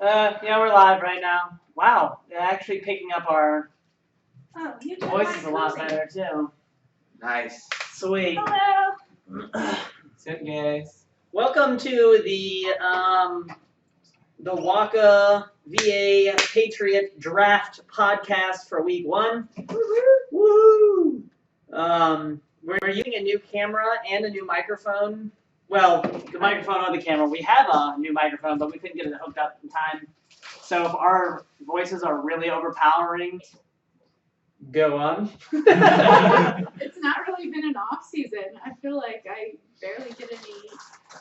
Yeah, we're live right now. Wow, they're actually picking up our Oh, you did voices a lot better too. Nice. Sweet. Hello. What's up, guys? Welcome to the WAKA VA Patriot Draft podcast for week 1. Woo! We're using a new camera and a new microphone. Well, the microphone on the camera. We have a new microphone, but we couldn't get it hooked up in time. So if our voices are really overpowering, go on. It's not really been an off season. I feel like I barely get any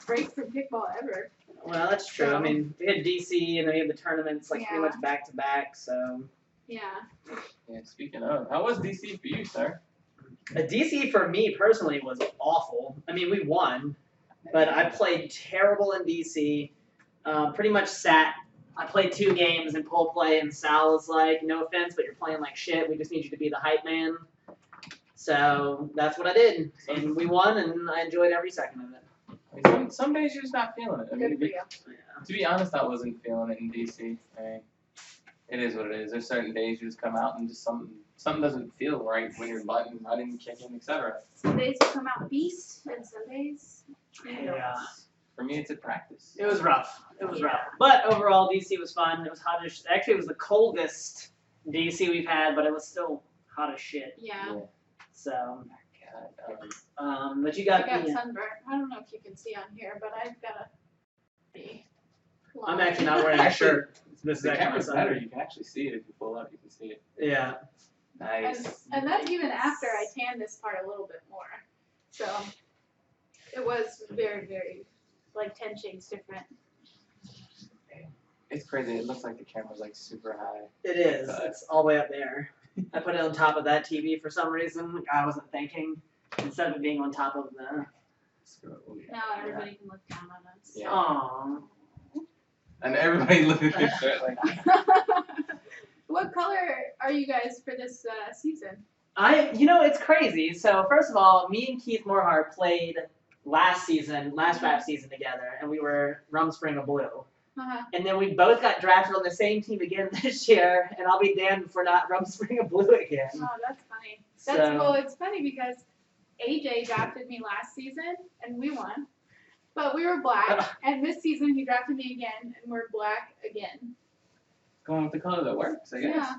breaks from kickball ever. Well, that's true. I mean, we had DC and then we had the tournaments like pretty much back to back. So yeah. Yeah. Speaking of, how was DC for you, sir? DC for me personally was awful. I mean, we won, but I played terrible in DC. Pretty much sat. I played 2 games in pole play, and Sal was like, "No offense, but you're playing like shit. We just need you to be the hype man." So that's what I did, and we won, and I enjoyed every second of it. Some days you're just not feeling it. I mean, Good for you. to be honest, I wasn't feeling it in DC. I mean, it is what it is. There's certain days you just come out and just something doesn't feel right when you're button running, kicking, etc. Some days you come out beast, and some days you don't. Yeah. For me, it's a practice. It was rough. It was rough. But overall, DC was fun. It was hot as actually, it was the coldest DC we've had, but it was still hot as shit. Yeah. So, God, but you I got got the. sunburnt. I don't know if you can see on here, but I've got a pretty long. I'm actually not wearing a shirt. This is the actually my camera's sunburn. better. You can actually see it if you pull up. You can see it. Yeah. Nice. And that's even after I tanned this part a little bit more. So it was very, very, like 10 shades different. It's crazy. It looks like the camera's like super high. It is. It's all the way up there. I put it on top of that TV for some reason. I wasn't thinking. Instead of it being on top of the. Now everybody can look down on us. Yeah. Aww. And everybody looking at this shirt like. What color are you guys for this season? It's crazy. So first of all, me and Keith Morehart played last draft season together, and we were Rumspringa Blue. Uh-huh. And then we both got drafted on the same team again this year, and I'll be damned if we're not Rumspringa Blue again. Oh, that's funny. So, It's funny because AJ drafted me last season, and we won. But we were black, and this season he drafted me again, and we're black again. Going with the color that works, I guess. Yeah.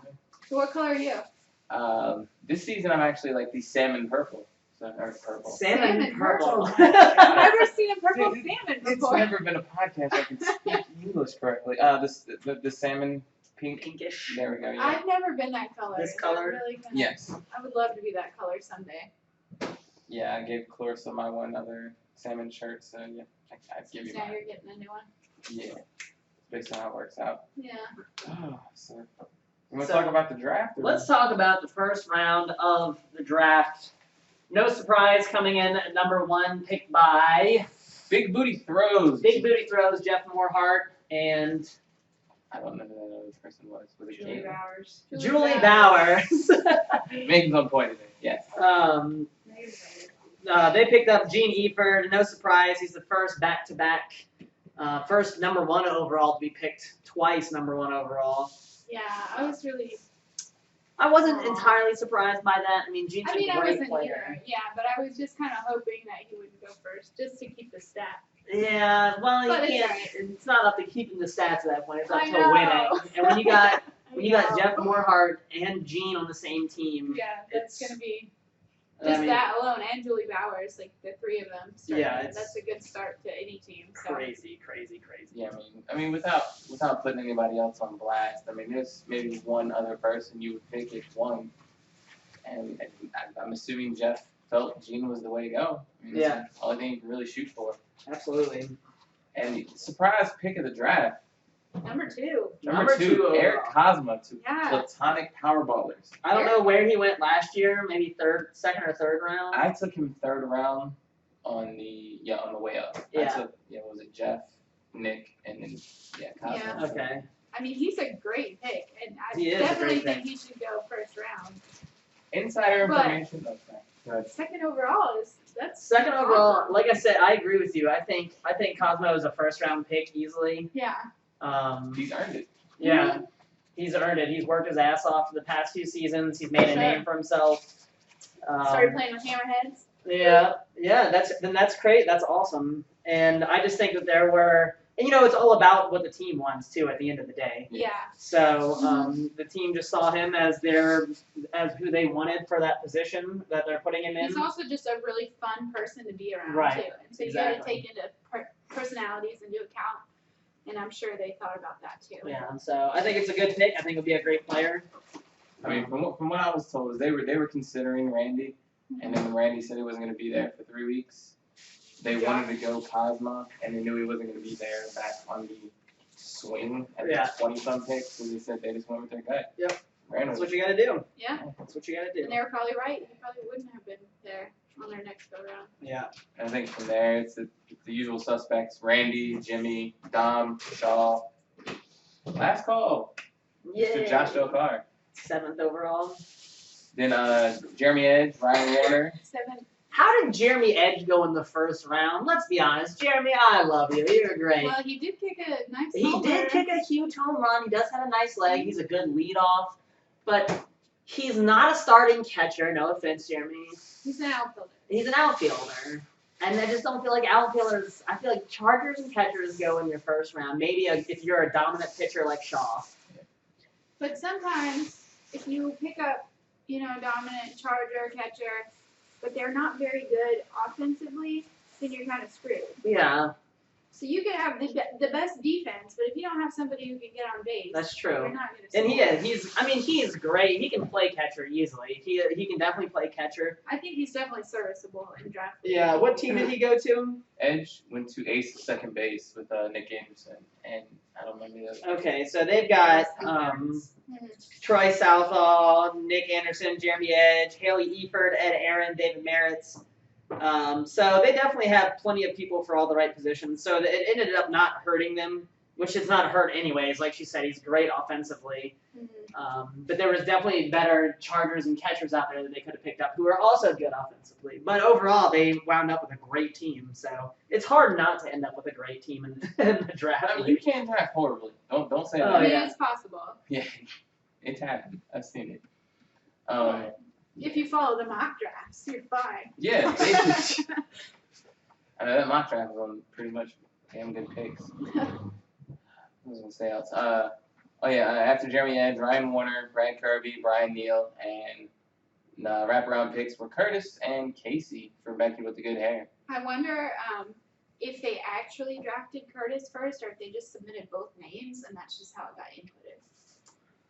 So what color are you? This season I'm actually like the salmon purple. Or purple. Salmon purple. I've never seen a purple salmon It's before. never been a podcast I can speak English correctly. The salmon pink. Pinkish. There we go. Yeah. I've never been that color. This Is that color? Really kinda, Yes. I would love to be that color someday. Yeah, I gave Clarissa my one other salmon shirt, so yeah, I'd give you Now mine. you're getting a new one. Yeah. Based on how it works out. Yeah. Oh, so. You want to So, talk about the draft? Or Let's talk about the first round of the draft. No surprise, coming in at number 1, picked by Big Booty Throws. Big Booty Throws, Jeff Morehart, and I don't know who that other person was. Was it Julie Kate? Bowers. Julie Bowers. Megan's on point today. Yes. They picked up Gene Eford. No surprise, he's the first back-to-back, first number 1 overall to be picked twice number 1 overall. Yeah, I was really. I wasn't entirely surprised by that. I mean, Gene's I mean, a I great wasn't player. either. Yeah, but I was just kind of hoping that he would go first, just to keep the stat. Yeah, well, But you it's can't. alright. It's not up to keeping the stats at that point. It's up I to know. winning. And when you got I Jeff know. Morehart and Gene on the same team, Yeah, that's it's- gonna be I just mean, that alone, and Julie Bowers, like the 3 of them. Starting, Yeah, it's that's a good start to any team. So. crazy. Yeah, I mean, without putting anybody else on blast, I mean, there's maybe one other person you would pick if one, and I'm assuming Jeff felt Gene was the way to go. I mean, Yeah. that's the only thing you can really shoot for. Absolutely. And surprise pick of the draft, Number 2. number two, Eric Cosma to Yeah. Platonic Powerballers. I don't know where he went last year. Maybe second or third round. I took him 3rd round on the way up. Yeah. I took was it Jeff, Nick, and then Cosma. Yeah. Okay. I mean, he's a great pick, and I He is a definitely great think he should go first round. Insider But- information. Okay. Good. Second overall that's Second overall, awesome. like I said, I agree with you. I think Cosmo is a first round pick easily. Yeah. He's earned it. Yeah, he's earned it. He's worked his ass off for the past few seasons. He's made a name for himself. Started playing with hammerheads. Yeah, that's great. That's awesome. And I just think that there were, and it's all about what the team wants too. At the end of the day. Yeah. So the team just saw him as who they wanted for that position that they're putting him in. He's also just a really fun person to be around Right. too, and so you got to take into personalities into account. And I'm sure they thought about that too. Yeah, so I think it's a good pick. I think he'll be a great player. I mean, from what I was told, is they were considering Randy, and then when Randy said he wasn't going to be there for 3 weeks, they wanted to go Cosma, and they knew he wasn't going to be there back on the swing at the 20-some pick, so they said they just went with their gut. Yep. Randall. That's what you got to do. Yeah. That's what you got to do. And they were probably right. He probably wouldn't have been there on their next go round. Yeah. I think from there, it's the usual suspects: Randy, Jimmy, Dom, Shaw. Last call. Yeah. Josh Delcar. 7th overall. Then Jeremy Edge, Ryan Warner. 7. How did Jeremy Edge go in the first round? Let's be honest. Jeremy, I love you. You're great. Well, he did kick a nice He homer. did kick a huge home run. He does have a nice leg. He's a good leadoff. But he's not a starting catcher. No offense, Jeremy. He's an outfielder. He's an outfielder. And I just don't feel like outfielders, I feel like chargers and catchers go in your first round. Maybe if you're a dominant pitcher like Shaw. But sometimes, if you pick up, a dominant charger, catcher, but they're not very good offensively, then you're kind of screwed. Yeah, So you can have the best defense, but if you don't have somebody who can get on base, that's true. you're not going to And he's great. He can play catcher easily. He can definitely play catcher. I think he's definitely serviceable in draft. Yeah, what team did he go to? Edge went to ace second base with Nick Anderson, and I don't remember the other. Okay, so they've got Troy Southall, Nick Anderson, Jeremy Edge, Haley Eford, Ed Aaron, David Merritts. So they definitely have plenty of people for all the right positions. So it ended up not hurting them, which is not hurt anyways. Like she said, he's great offensively. But there was definitely better chargers and catchers out there that they could have picked up who are also good offensively. But overall, they wound up with a great team. So it's hard not to end up with a great team in the draft. I mean, you can't draft horribly. Don't say that. Oh, yeah. It's possible. Yeah, it's happened. I've seen it. If you follow the mock drafts, you're fine. Yeah, basically. I know that mock draft was on pretty much damn good picks. I was gonna say else. After Jeremy Edge, Ryan Warner, Brad Kirby, Brian Neal, and wraparound picks were Curtis and Casey for Becky with the good hair. I wonder if they actually drafted Curtis first, or if they just submitted both names, and that's just how it got inputted.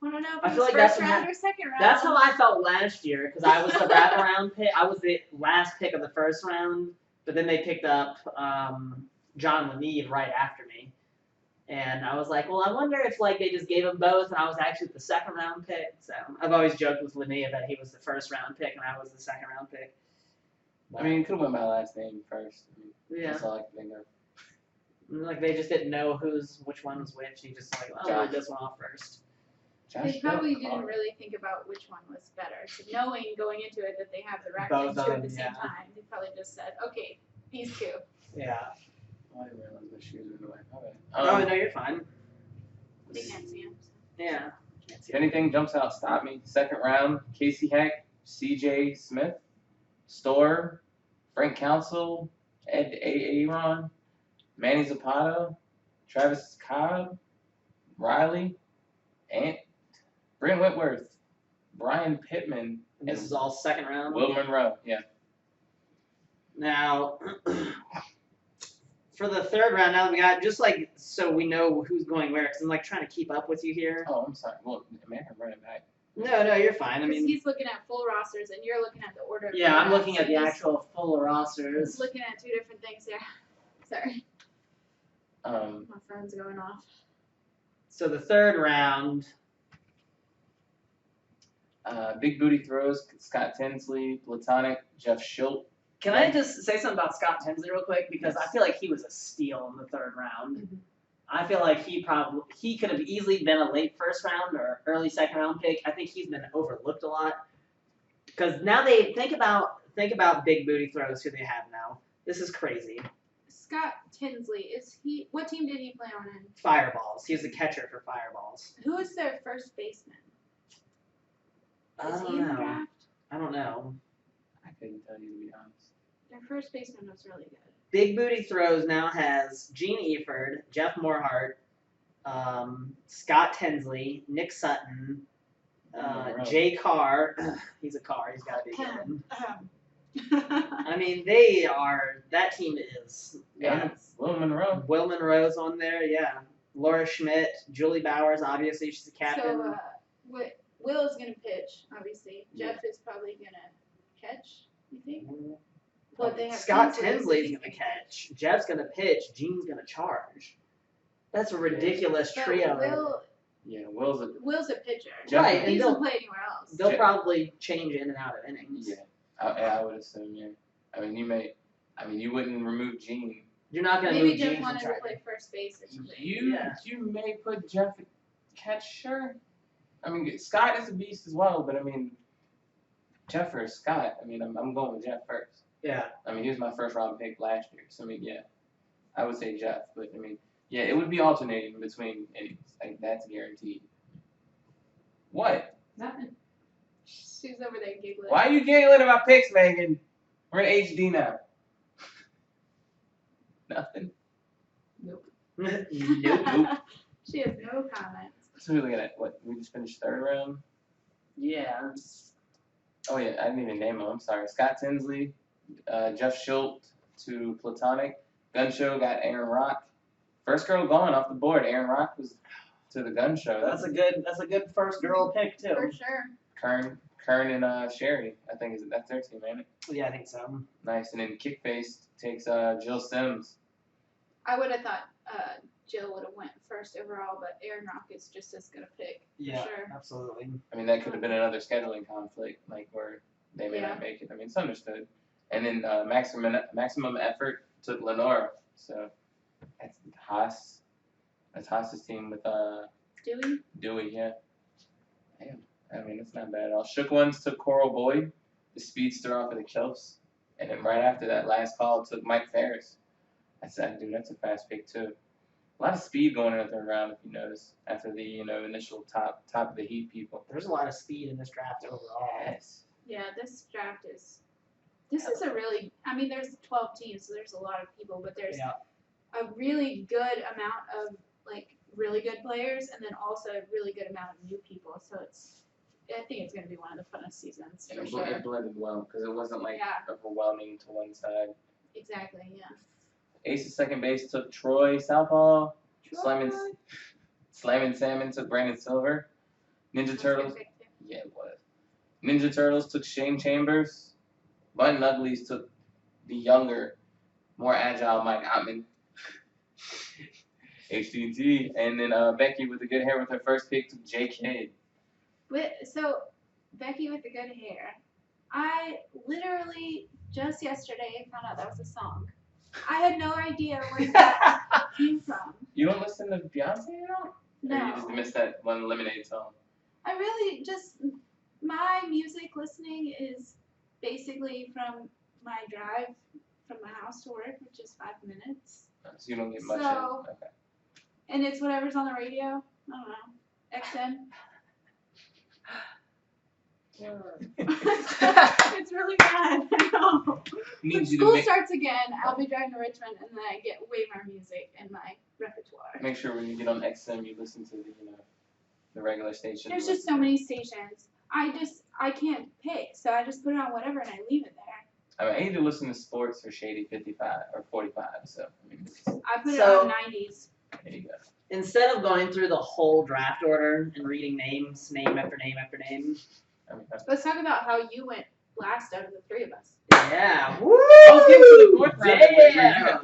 I don't know if I it feel was like first round or second round. That's how I felt last year because I was the wraparound pick. I was the last pick of the first round, but then they picked up John Leneve right after me. And I was like, well, I wonder if they just gave them both, and I was actually the second round pick. So I've always joked with Leneve that he was the first round pick and I was the second round pick. I mean, you could have went my last name first. Yeah. That's all I can think of. Like they just didn't know which one was which. He just read this one off first. They probably didn't really think about which one was better. So knowing going into it that they have the rack Both and of two them, at the same yeah. time, they probably just said, okay, these two. Yeah. I didn't realize my shoes were in the way. Okay. Oh no, you're fine. They can't see him. Yeah. If anything jumps out, stop me. Second round, Casey Heck, C.J. Smith, Storr, Frank Council, Ed Aaron, Manny Zapata, Travis Cobb, Riley, and Brent Whitworth, Brian Pittman, And this is all second round. Will Monroe. Yeah. Now, for the third round, now we got so we know who's going where, because I'm trying to keep up with you here. Oh, I'm sorry. Well, man, I'm running back. No, you're fine. I Because mean, he's looking at full rosters and you're looking at the order. Of yeah, I'm the looking at the actual full rosters. Just looking at two different things there. Sorry, my phone's going off. So the third round. Big booty throws, Scott Tinsley, Platonic, Jeff Schilt. Can I just say something about Scott Tinsley real quick? Because I feel like he was a steal in the third round. Mhm. I feel like he could have easily been a late first round or early second round pick. I think he's been overlooked a lot. Because now they think about big booty throws who they have now. This is crazy. Scott Tinsley, what team did he play on in? Fireballs. He's the catcher for Fireballs. Who is their first baseman? I Is he don't in the know. draft? I don't know. I couldn't tell you, to be honest. Their first baseman was really good. Big Booty Throws now has Gene Eford, Jeff Morehart, Scott Tinsley, Nick Sutton, Jay Carr. He's a Carr. He's got to be good. I mean, that team is. And Will Monroe. Will Monroe's on there, yeah. Laura Schmidt, Julie Bowers, obviously, she's the captain. So, Will is going to pitch, obviously. Jeff is probably going to catch, you think? But they have Scott Tinsley's going to catch. Jeff's going to pitch. Gene's going to charge. That's a ridiculous trio. Will's a pitcher. Right, He doesn't play anywhere else. They'll probably change in and out of innings. Yeah, I would assume, yeah. I mean, you wouldn't remove Gene. You're not going to Maybe move Jeff Gene wanted from to play first base or something. You may put Jeff at catcher. I mean, Scott is a beast as well, but I mean, Jeff or Scott, I mean, I'm going with Jeff first. Yeah. I mean, he was my first round pick last year, so I mean, yeah, I would say Jeff, but I mean, yeah, it would be alternating between innings. Like, that's guaranteed. What? Nothing. She's over there giggling. Why are you giggling about picks, Megan? We're in HD now. Nothing. Nope. Nope. She has no comments. So we're looking at what? We just finished third round. Yeah. Oh yeah, I didn't even name him. I'm sorry. Scott Tinsley, Jeff Schultz to Platonic. Gun Show got Aaron Rock. First girl going off the board. Aaron Rock was to the Gun Show. That's a good first girl pick too. For sure. Kern and Sherry. I think that's their team, ain't it? Yeah, I think so. Nice. And then Kickface takes Jill Sims. I would have thought Jill would have went first overall, but Aaron Rock is just as good a pick. Yeah, for sure. absolutely. I mean, that could have been another scheduling conflict, like where they may not make it. I mean, it's understood. And then maximum effort took Lenore. So that's Haas. That's Haas's team with Dewey, yeah. Damn. I mean, it's not bad at all. Shook Ones took Coral Boyd, the speedster off of the Chelsea. And then right after that last call took Mike Ferris. That's a fast pick too. A lot of speed going in the third round, if you notice, after the initial top of the heat people. There's a lot of speed in this draft overall. Yes. Yeah, this draft is. This is a really. I mean, there's 12 teams, so there's a lot of people, but there's a really good amount of really good players, and then also a really good amount of new people. So I think it's going to be one of the funnest seasons for sure. It blended well because it wasn't overwhelming to one side. Exactly. Yeah. Ace of second base took Troy Southpaw. Slamming Salmon took Brandon Silver. Ninja Turtles. Yeah, it was. Ninja Turtles took Shane Chambers. Button Uglies took the younger, more agile Mike Ottman. HDT. And then Becky with the good hair with her first pick took Jay Cade. So, Becky with the good hair. I literally just yesterday found out that was a song. I had no idea where that came from. You don't listen to Beyonce at all? No. Or you just missed that one Lemonade song? I really my music listening is basically from my drive from my house to work, which is 5 minutes. So you don't get much in. Okay. And it's whatever's on the radio. I don't know. XM. It's really bad. I know. When school starts again, I'll be driving to Richmond, and then I get way more music in my repertoire. Make sure when you get on XM, you listen to the regular station. There's just so many stations. I can't pick, so I just put it on whatever and I leave it there. I mean, I either listen to sports or Shady 55 or 45. So I mean, I put it on 90s. There you go. Instead of going through the whole draft order and reading names, name after name after name. Let's talk about how you went last out of the three of us. Yeah. Woo! I'll get to the fourth round. Yeah.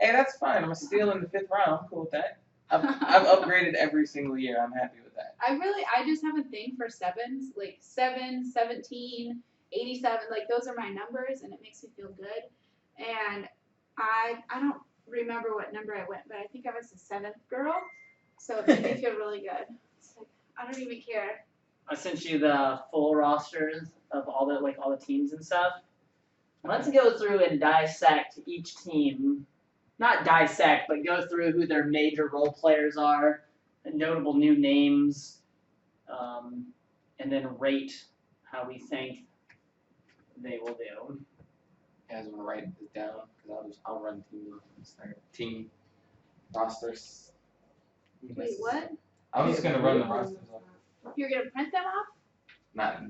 Hey, that's fine. I'm still in the fifth round. I'm cool with that. I've upgraded every single year. I'm happy with that. I just have a thing for sevens, like 7, 17, 87. Like those are my numbers, and it makes me feel good. And I don't remember what number I went, but I think I was the 7th girl. So it made me feel really good. It's like, I don't even care. I sent you the full rosters of all the teams and stuff. Let's go through and dissect each team not dissect, but go through who their major role players are, and notable new names, and then rate how we think they will do. You guys want to write this down? Because I'll run team rosters. Wait, what? I was just gonna run the rosters off. You're gonna print them off? Not.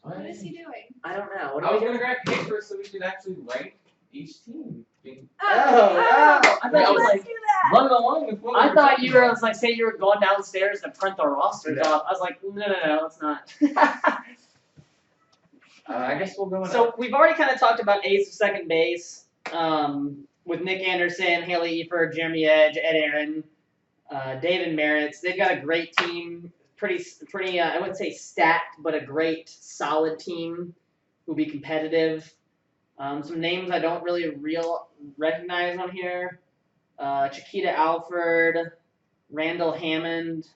What is he doing? I don't know. What I are was we gonna doing? grab paper so we could actually rank each team. Oh, I thought you were like, Running along with what we I were thought talking you were, I about. was like, say you were going downstairs to print the rosters No. off. I was like, no, it's not. I guess we'll go. So we've already kind of talked about ace of second base, with Nick Anderson, Haley Efer, Jeremy Edge, Ed Aaron, David Merritts. They've got a great team, pretty. I wouldn't say stacked, but a great, solid team who'll be competitive. Some names I don't really recognize on here: Chiquita Alford, Randall Hammond.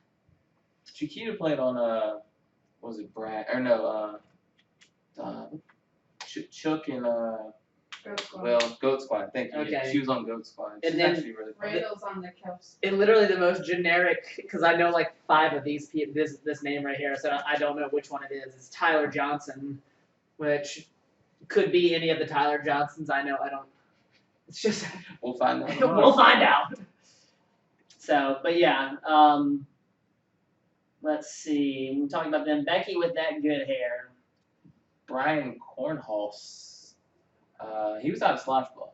Chiquita played on what was it, Brad? Or no, Chuck and Goat Squad. Thank you. Okay. She was on Goat Squad. She's And then- actually really fun. Randall's on the Cubs. It literally the most generic, because I know like 5 of these this name right here, so I don't know which one it is. It's Tyler Johnson, which could be any of the Tyler Johnsons. I know I don't. It's just We'll find out. we'll find out. So, but yeah, let's see. We're talking about them. Becky with that good hair. Brian Cornholz. He was out of Slosh Ball.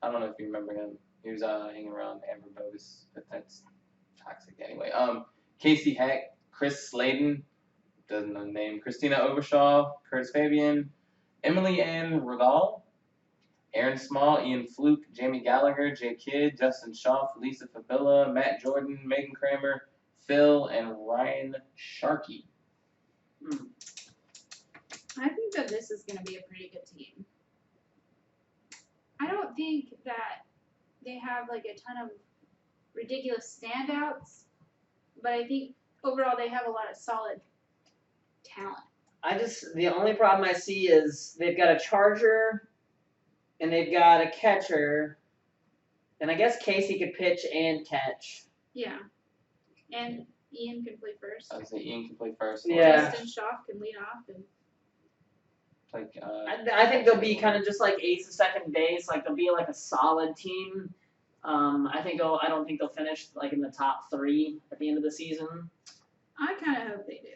I don't know if you remember him. He was hanging around Amber Bogus, but that's toxic anyway. Casey Heck, Chris Slayden, doesn't know the name. Christina Overshaw, Curtis Fabian, Emily Ann Regal, Aaron Small, Ian Fluke, Jamie Gallagher, Jay Kidd, Justin Shaw, Lisa Fabilla, Matt Jordan, Megan Kramer, Phil, and Ryan Sharkey. I think that this is gonna be a pretty good team. I don't think that they have like a ton of ridiculous standouts, but I think overall they have a lot of solid talent. The only problem I see is they've got a charger, and they've got a catcher, and I guess Casey could pitch and catch. Yeah. And Ian can play first. I would say Ian can play first. Yeah. Justin Shaw can lead off and Like, I think they'll be kind of just like ace of second base. Like they'll be like a solid team. I don't think they'll finish like in the top 3 at the end of the season. I kinda hope they do.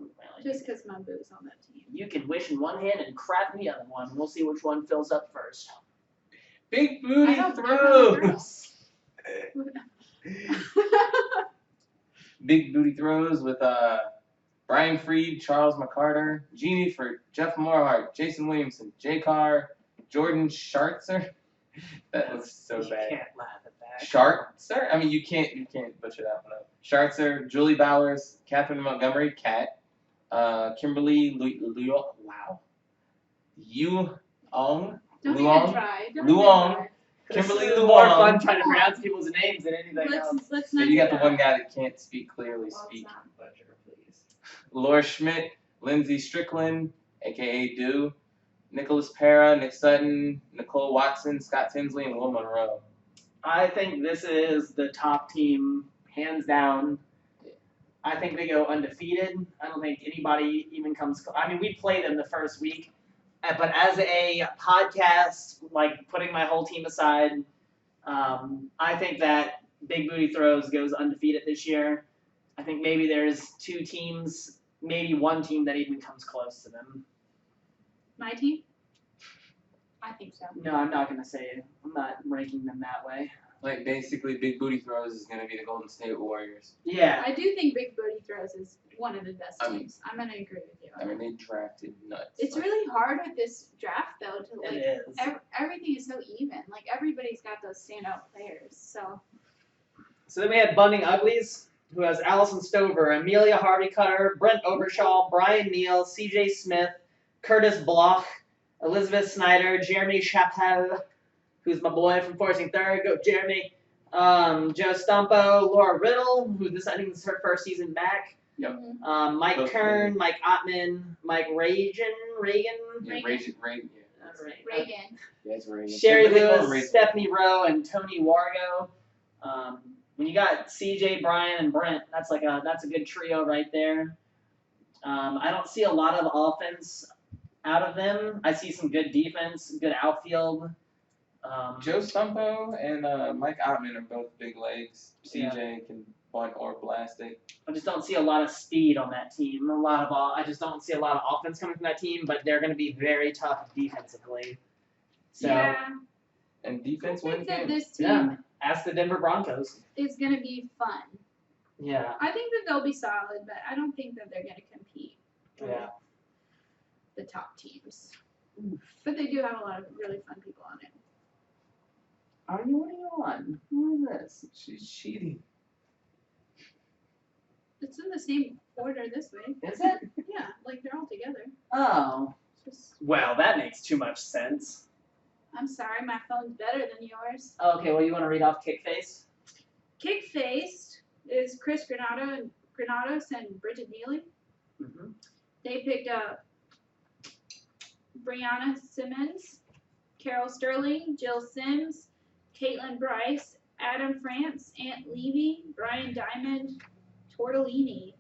Well, Just because my boo's on that team. you can wish in one hand and crap in the other one. We'll see which one fills up first. Big booty I hope they're not throws. Big booty throws with Brian Freed, Charles McCarter, Genie for Jeff Morhart, Jason Williamson, Jay Carr, Jordan Schartzer. That looks so You bad. can't laugh at that. Schartzer? I mean, you can't butcher that one up. Schartzer, Julie Bowers, Catherine Montgomery, Kat, Kimberly wow. Yu Ong, Don't Luong? even try. Don't Luong. even Kimberly This is more Luong. fun trying to pronounce people's names than anything try. else. Let's Yeah, not you do got the that. one guy that can't speak clearly. Well, Speak. it's not butcher, please. Laura Schmidt, Lindsay Strickland, aka Do, Nicholas Pera, Nick Sutton, Nicole Watson, Scott Tinsley, and Will Monroe. I think this is the top team, hands down. I think they go undefeated. I don't think anybody even comes. I mean, we played them the first week, but as a podcast, like putting my whole team aside, I think that Big Booty Throws goes undefeated this year. I think maybe there's 2 teams, maybe 1 team that even comes close to them. My team? I think so. No, I'm not gonna say it. I'm not ranking them that way. Like, basically, Big Booty Throws is going to be the Golden State Warriors. Yeah. I do think Big Booty Throws is one of the best I mean- teams. I'm gonna agree with you. I mean, they drafted nuts. It's Like, really hard with this draft though to like It is. everything is so even. Like everybody's got those standout players. So So then we had Bunding Uglies, who has Allison Stover, Amelia Harvey Cutter, Brent Overshaw, Brian Neal, CJ Smith, Curtis Bloch, Elizabeth Snyder, Jeremy Chappelle, who's my boy from Forcing Third. Go Jeremy. Joe Stumpo, Laura Riddle, who I think this is her first season back. Yep. Mike Both Kern, Mike Ottman, Mike Reagan. Yeah, Reagan, yeah. Reagan. Yes, Reagan. Sherry They call him Lewis, Reagan. Stephanie Rowe, and Tony Wargo. When you got CJ, Brian, and Brent, that's a good trio right there. I don't see a lot of offense out of them. I see some good defense, good outfield. Joe Stumpo and Mike Ottman are both big legs. CJ can bunt or blast it. I just don't see a lot of speed on that team. I just don't see a lot of offense coming from that team, but they're going to be very tough defensively. So, Yeah. And I defense think wins that games. this team yeah, ask the Denver Broncos. is going to be fun. Yeah, I think that they'll be solid, but I don't think that they're going to compete with yeah. the top teams. But they do have a lot of really fun people on it. What are you on? What is this? She's cheating. It's in the same order this way. Is it? Yeah, like they're all together. Oh. It's just, Well, that makes too much sense. I'm sorry, my phone's better than yours. Okay, well, you want to read off Kickface? Kick-faced is Chris Granados and Bridget Neely. Mm-hmm. They picked up Brianna Simmons, Carol Sterling, Jill Sims, Caitlin Bryce, Adam France, Ant Levy, Brian Diamond, Tortellini,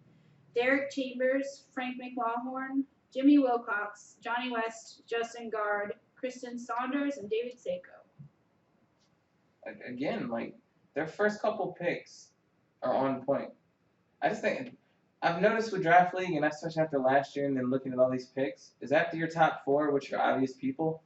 Derek Chambers, Frank McLaughlin, Jimmy Wilcox, Johnny West, Justin Guard, Kristen Saunders, and David Seiko. Again, like, their first couple picks are on point. I just think, I've noticed with Draft League, and especially after last year and then looking at all these picks, is after your top four, which are obvious people,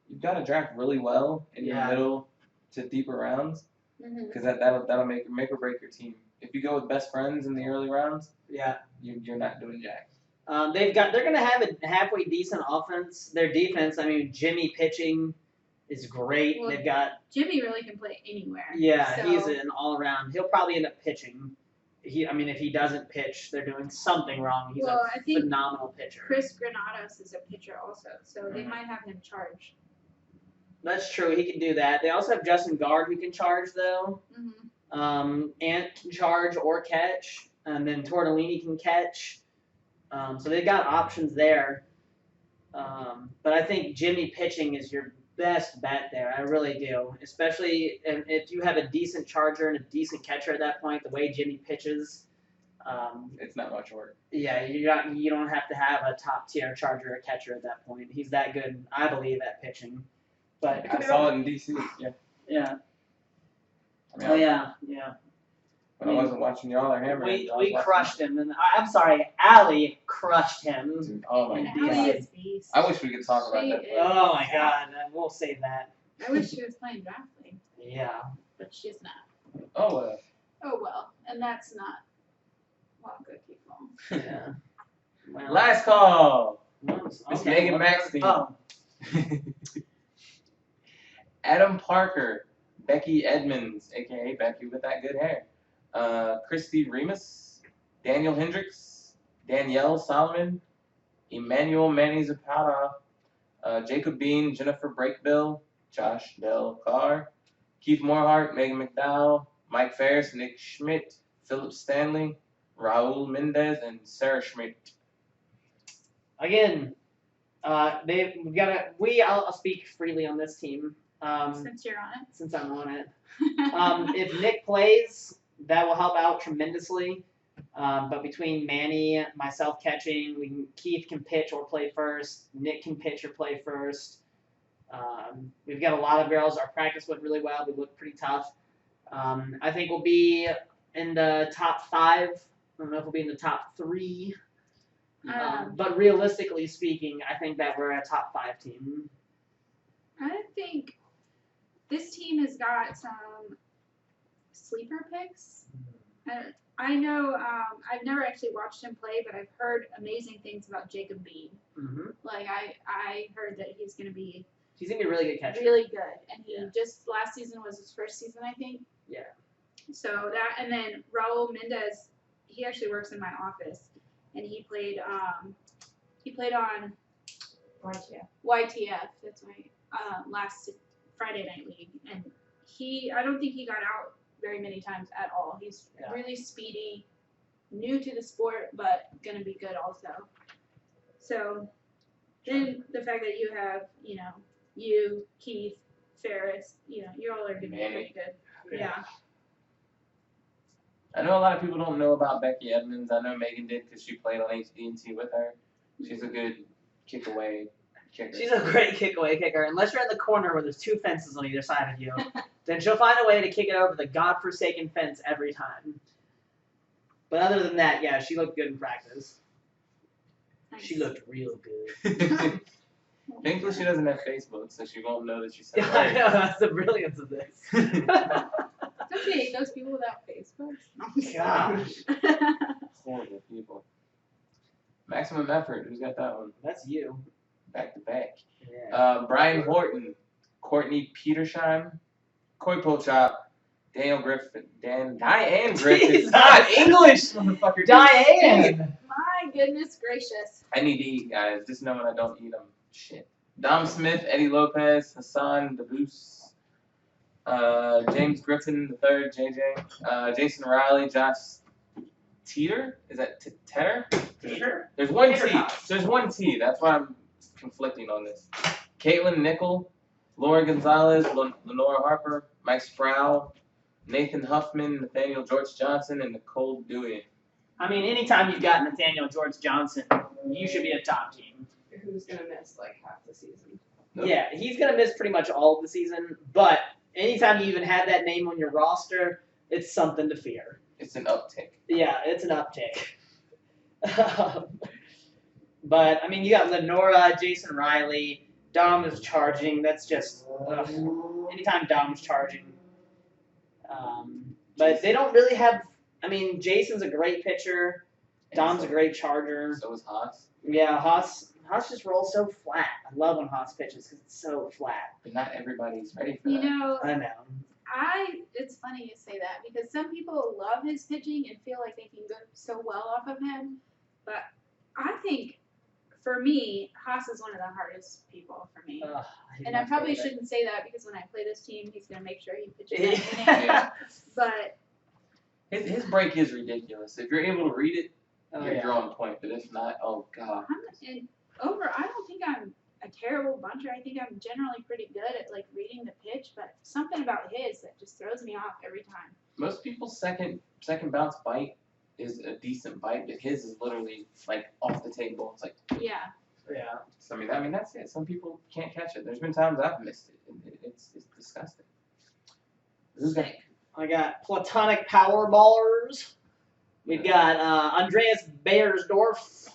you've got to draft really well in your middle to deeper rounds, because that'll make or break your team. If you go with best friends in the early rounds, you're not doing jack. They're going to have a halfway decent offense. Their defense, I mean, Jimmy pitching is great. Well, They've got Jimmy really can play anywhere. Yeah, so. he's an all around. He'll probably end up pitching. If he doesn't pitch, they're doing something wrong. He's Well, I a think phenomenal pitcher. Chris Granados is a pitcher also, so they might have him charge. That's true. He can do that. They also have Justin Guard who can charge though. Ant can charge or catch, and then Tortellini can catch. So they've got options there. But I think Jimmy pitching is your best bet there. I really do. Especially if you have a decent charger and a decent catcher at that point, the way Jimmy pitches. It's not much work. Yeah, you don't have to have a top tier charger or catcher at that point. He's that good, I believe, at pitching. But I saw it in DC. Yeah. Yeah. I mean, yeah. When I wasn't watching y'all or Hammer. We crushed him, and I'm sorry, Allie crushed him. Dude, oh my And god. Allie is beast. I wish we could talk about She that. is. Oh my God, we'll save that. I wish she was playing Draft League, Yeah. but she's not. Oh, Oh well, and that's not WAKA people. Yeah. Well, last call. Miss Miss Megan Maxine. Oh. Adam Parker, Becky Edmonds, aka Becky with that good hair, Christy Remus, Daniel Hendricks, Danielle Solomon, Emmanuel Manny Zapata, Jacob Bean, Jennifer Breakbill, Josh Del Carr, Keith Morehart, Megan McDowell, Mike Ferris, Nick Schmidt, Philip Stanley, Raul Mendez, and Sarah Schmidt. Again, I'll speak freely on this team. Since you're on Since I'm on it. it. If Nick plays, that will help out tremendously. But between Manny, myself catching, Keith can pitch or play first. Nick can pitch or play first. We've got a lot of girls. Our practice went really well. We looked pretty tough. I think we'll be in the top 5. I don't know if we'll be in the top 3. But realistically speaking, I think that we're a top 5 team. I think this team has got some sleeper picks. I know I've never actually watched him play, but I've heard amazing things about Jacob Bean. Mm-hmm. Like I heard that he's going to be a really good catcher. really good, and he just last season was his first season, I think. Yeah. So that, and then Raul Mendez, he actually works in my office, and he played on YTF. That's right. Last Friday Night League, and I don't think he got out very many times at all. He's really speedy, new to the sport, but gonna be good also. So then the fact that you have, you, Keith, Ferris, you all are gonna be Manny. pretty good. Yeah. I know a lot of people don't know about Becky Edmonds. I know Megan did because she played on HD&T with her. She's a good kick-away kicker. She's a great kick-away kicker. Unless you're in the corner where there's 2 fences on either side of you, then she'll find a way to kick it over the godforsaken fence every time. But other than that, yeah, she looked good in practice. Nice. She looked real good. Thankfully, she doesn't have Facebook, so she won't know that she said Yeah, I words. know, that's the brilliance of this. Okay, those people without Facebook. Gosh, Horrible people. Maximum effort. Who's got that one? that's you. Back to back. Yeah. Brian Horton, Courtney Petersheim, Coy Pochop, Diane Griffin. Jesus. God, English, motherfucker. Diane! My goodness gracious. I need to eat, guys. Just knowing I don't eat them. Shit. Dom Smith, Eddie Lopez, Hassan Dabous, James Griffin III, JJ, Jason Riley, Josh Teeter. Is that Tetter? Peter? There's one Peter T. Haas. There's one T. That's why I'm conflicting on this. Caitlin Nickel, Laura Gonzalez, Lenora Harper, Mike Sproul, Nathan Huffman, Nathaniel George Johnson, and Nicole Dewey. I mean, anytime you've got Nathaniel George Johnson, you should be a top team. Who's gonna miss like half the season? Nope. Yeah, he's going to miss pretty much all of the season, but anytime you even have that name on your roster, it's something to fear. It's an uptick. Yeah, it's an uptick. But, I mean, you got Lenora, Jason Riley, Dom is charging. That's just, anytime Dom's charging. But they don't really have, I mean, Jason's a great pitcher. Dom's a great charger. So is Haas. Yeah, Haas just rolls so flat. I love when Haas pitches because it's so flat. But not everybody's ready for You that. know, I know. it's funny you say that because some people love his pitching and feel like they can go so well off of him. But I think, for me, Haas is one of the hardest people for me. He's And my I probably favorite. shouldn't say that because when I play this team, he's going to make sure he pitches that inning. Yeah. But His break is ridiculous. If you're able to read it, Oh, you're yeah. on point. But if not, oh god. I don't think I'm a terrible buncher. I think I'm generally pretty good at like reading the pitch, but something about his that just throws me off every time. Most people's second bounce bite is a decent bite, but his is literally like off the table. It's like, Yeah. Yeah. so, I mean that's it. Some people can't catch it. There's been times I've missed it, and it's disgusting. Who's got? I got platonic power ballers. We've got Andreas Beiersdorf,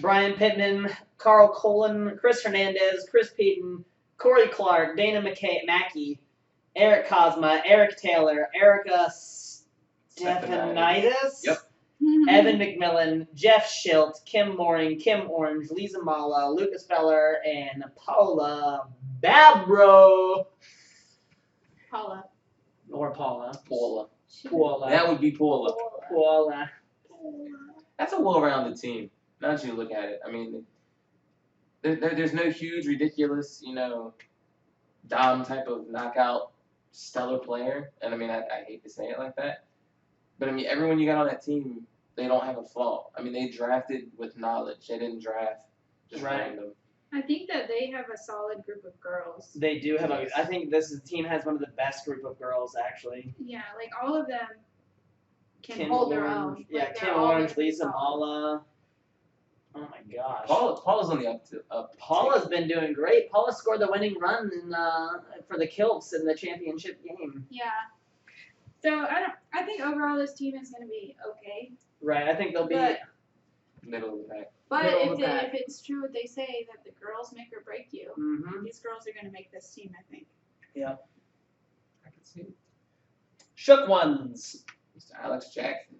Brian Pittman, Carl Colin, Chris Hernandez, Chris Peden, Corey Clark, Dana Mackey, Eric Cosma, Eric Taylor, Erica Stephanitis, Yep. Evan McMillan, Jeff Schilt, Kim Mooring, Kim Orange, Lisa Mala, Lucas Feller, and Paula Babro. Paula. Or Paula. Paula. Paula. That would be Paula. Paula. That's a well-rounded team. Now that you look at it, I mean, there's no huge, ridiculous, Dom type of knockout stellar player. And I mean, I hate to say it like that, but I mean, everyone you got on that team, they don't have a flaw. I mean, they drafted with knowledge. They didn't draft just Right. random. I think that they have a solid group of girls. They do have I think this team has one of the best group of girls, actually. Yeah, like all of them can Kim hold their Orange, own. Yeah, Like, they're Kim all Orange, very Lisa solid. Mala. Oh my gosh. Paula's on the up. Paula's been doing great. Paula scored the winning run for the Kilts in the championship game. Yeah. So I think overall this team is going to be okay. Right, I think they'll be. But- middle of the pack. But Middle of the pack. if it's true what they say that the girls make or break you, Mhm. these girls are going to make this team. I think. I can see it. Shook ones. Mr. Alex Jackson.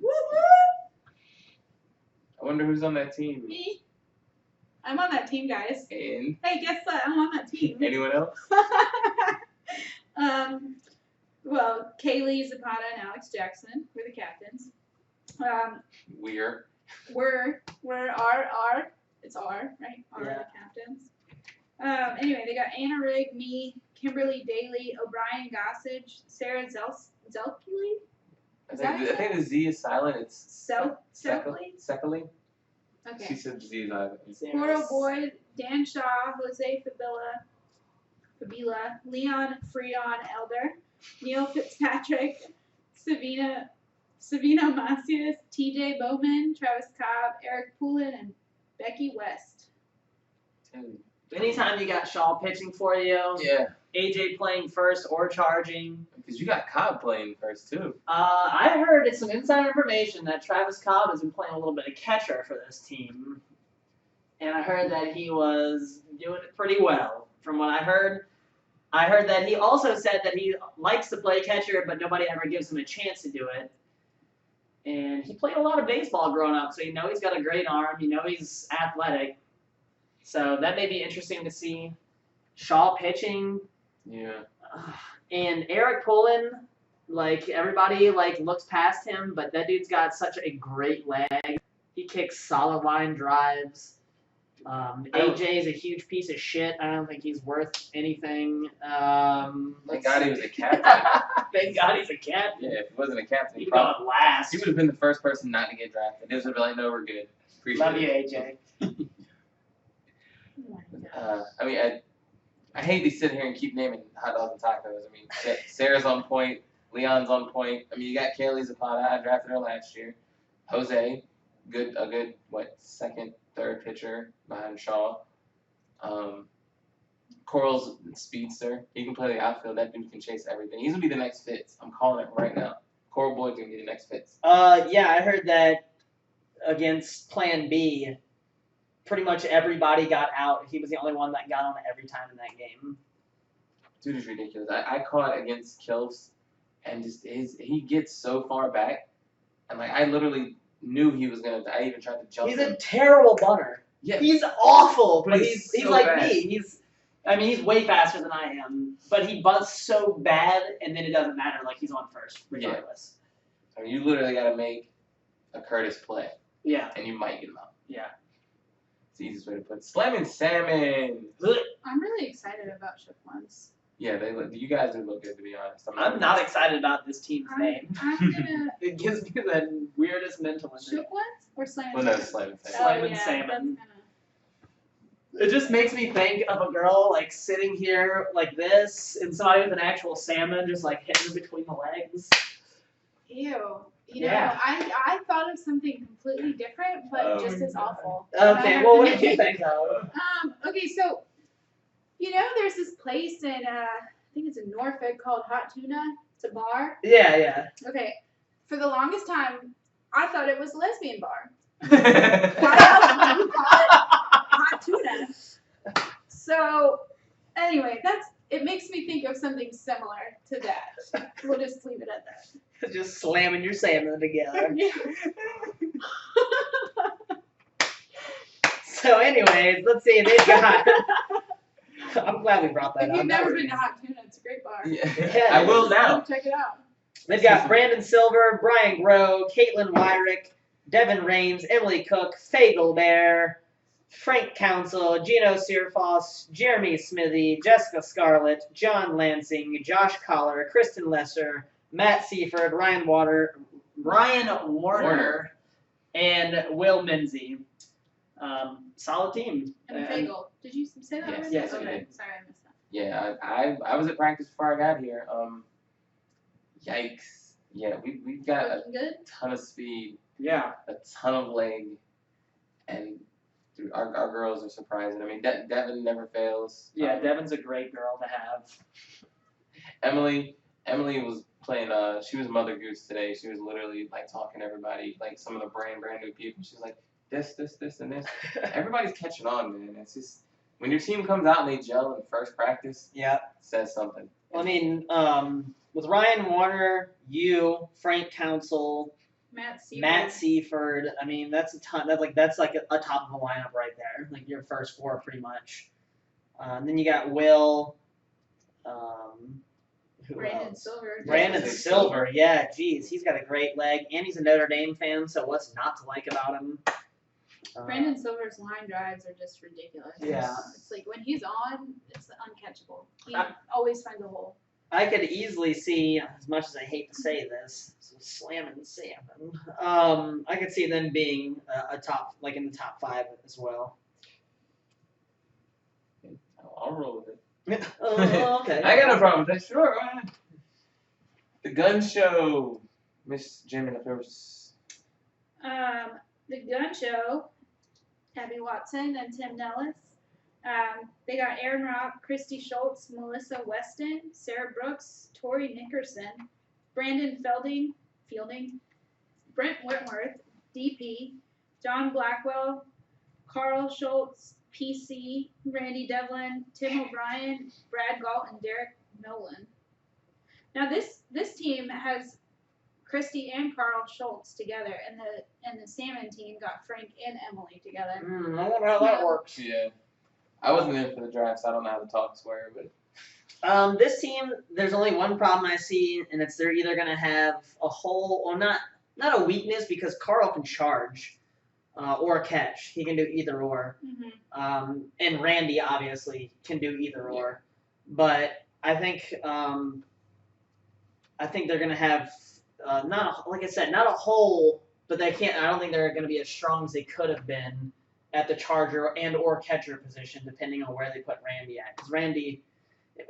I wonder who's on that team. Me. I'm on that team, guys. And Hey, guess what? I'm on that team. anyone else? Well, Kaylee Zapata and Alex Jackson were the captains. We're. We're R. It's R, right? R Yeah. the captains. Anyway, they got Anna Rigg, me, Kimberly Daly, O'Brien Gossage, Sarah Zelkely. I think the Z is silent. It's Selkley? Secondly. She Okay. said Z is silent. Coral Boyd, Dan Shaw, Jose Fabilla, Fabila, Leon Freon Elder, Neil Fitzpatrick, Savino Macias, TJ Bowman, Travis Cobb, Eric Poulin, and Becky West. Dude. Anytime you got Shaw pitching for you, Yeah, AJ playing first or charging. because you got Cobb playing first too. I heard it's some inside information that Travis Cobb has been playing a little bit of catcher for this team. And I heard that he was doing it pretty well. From what I heard that he also said that he likes to play catcher, but nobody ever gives him a chance to do it. And he played a lot of baseball growing up, so you know he's got a great arm. You know he's athletic. So that may be interesting to see. Shaw pitching. Yeah. And Eric Poulin, like everybody looks past him, but that dude's got such a great leg. He kicks solid line drives. AJ's a huge piece of shit. I don't think he's worth anything. Thank God he was a captain. Thank God he's a captain. Yeah, if he wasn't a captain, He'd gone last. he would have been the first person not to get drafted. It would have been like, no, we're good. Appreciate Love you, it. AJ. Oh my God. I mean, I hate to sit here and keep naming hot dogs and tacos. I mean, Sarah's on point. Leon's on point. I mean, you got Kaylee Zapata. I drafted her last year. Jose, a good second, third pitcher behind Shaw. Coral's speedster. He can play the outfield. That dude can chase everything. He's gonna be the next Fitz. I'm calling it right now. Coral Boyd's gonna be the next Fitz. Yeah, I heard that against Plan B, pretty much everybody got out. He was the only one that got on every time in that game. Dude is ridiculous. I caught against Kills, and just he gets so far back, and I literally knew he was gonna. I even tried to jump He's him. a terrible bunter. Yeah. He's awful, but he's so like bad. me. He's way faster than I am, but he bunts so bad, and then it doesn't matter. Like he's on first regardless. I mean, you literally got to make a Curtis play, Yeah. and you might get him out. Yeah. It's the easiest way to put it. Slamming salmon. I'm really excited about Shook Ones. Yeah, you guys do look good, to be honest. I'm not excited about this team's name. I'm gonna It gives me the weirdest mental image. Shook Ones or Slam? Well, no, slamming salmon. Slamming yeah, salmon. That's gonna... It just makes me think of a girl like sitting here like this, and somebody with an actual salmon just like hitting her between the legs. Ew. You Yeah. know, I thought of something completely different, but Oh just my as God. awful. Okay, well, what did you think of? Okay, so, you know, there's this place in, I think it's in Norfolk called Hot Tuna. It's a bar. Yeah. Okay, for the longest time, I thought it was a lesbian bar. Yeah. Why else would you call it Hot Tuna? So, anyway, it makes me think of something similar to that. We'll just leave it at that. Just slamming your salmon together. Yeah. So, anyways, let's see. They've got. I'm glad we brought that If up. you've never been to Hot Tuna, it's a great bar. Yeah, I will now. Check it out. They've got Brandon Silver, Brian Groh, Caitlin Wyrick, Devin Rames, Emily Cook, Faye Gilbert, Frank Council, Gino Searfoss, Jeremy Smithy, Jessica Scarlett, John Lansing, Josh Collar, Kristen Lesser, Matt Seaford, Ryan Warner, and Will Minzy. Solid team. And Fagel. Did you say that Yes, already? yes, I okay. did. Sorry, I missed that. Yeah, I was at practice before I got here. Yikes. Yeah, we've got a Looking good? ton of speed, Yeah. a ton of leg, and dude, our girls are surprising. I mean, Devin never fails. Yeah, Devin's a great girl to have. Emily was playing. She was Mother Goose today. She was literally like talking to everybody, like some of the brand new people. She's like this, and this. Everybody's catching on, man. It's just when your team comes out and they gel in first practice, Yeah. it says something. I mean, with Ryan Warner, Frank Council, Matt Seaford. I mean, that's a ton. That's like a top of the lineup right there. Like your first four, pretty much. And then you got Will. Who Brandon else? Silver. Brandon Yeah. Silver. Yeah, geez, he's got a great leg, and he's a Notre Dame fan. So what's not to like about him? Brandon Silver's line drives are just ridiculous. Yeah. It's like when he's on, it's uncatchable. He I- always finds a hole. I could easily see, as much as I hate to say this, slamming salmon. I could see them being a top, like in the top 5 as well. I'll roll with it. Oh, okay. I got no problem with that. Sure. Go ahead. The gun show. Miss Jim in the first. The gun show, Abby Watson and Tim Nellis. They got Aaron Rock, Christy Schultz, Melissa Weston, Sarah Brooks, Tori Nickerson, Brandon Fielding, Brent Whitworth, DP, John Blackwell, Carl Schultz, PC, Randy Devlin, Tim O'Brien, Brad Galt, and Derek Nolan. Now this team has Christy and Carl Schultz together, and the Salmon team got Frank and Emily together. I wonder how that works. Yeah. I wasn't in for the draft, so I don't know how the talks were, but. This team, there's only one problem I see, and it's they're either gonna have a hole or not a weakness because Carl can charge, or catch. He can do either or. Mm-hmm. And Randy obviously can do either or, but I think they're gonna have like I said, not a hole, but they can't. I don't think they're gonna be as strong as they could have been at the charger and or catcher position, depending on where they put Randy at. Because Randy,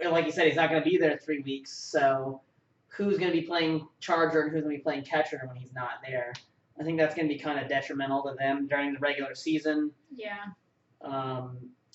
like you said, he's not gonna be there 3 weeks, so who's gonna be playing charger and who's gonna be playing catcher when he's not there? I think that's gonna be kind of detrimental to them during the regular season. Yeah. I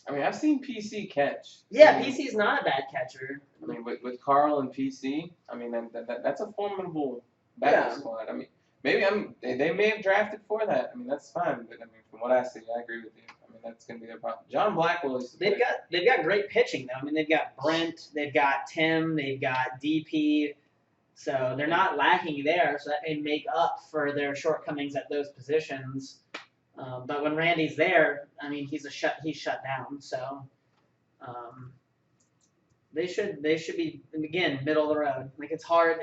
mean, I've seen PC catch. Yeah, I mean, PC's not a bad catcher. I mean, with Carl and PC, I mean, that's a formidable battle squad. I mean, maybe they may have drafted for that. I mean, that's fine. But I mean, from what I see, I agree with you. I mean, that's gonna be their problem. John Blackwell is. They've got great pitching though. I mean, they've got Brent, they've got Tim, they've got DP. So they're not lacking there. So that may make up for their shortcomings at those positions. But when Randy's there, I mean, he's shut down. So they should be again middle of the road. Like it's hard.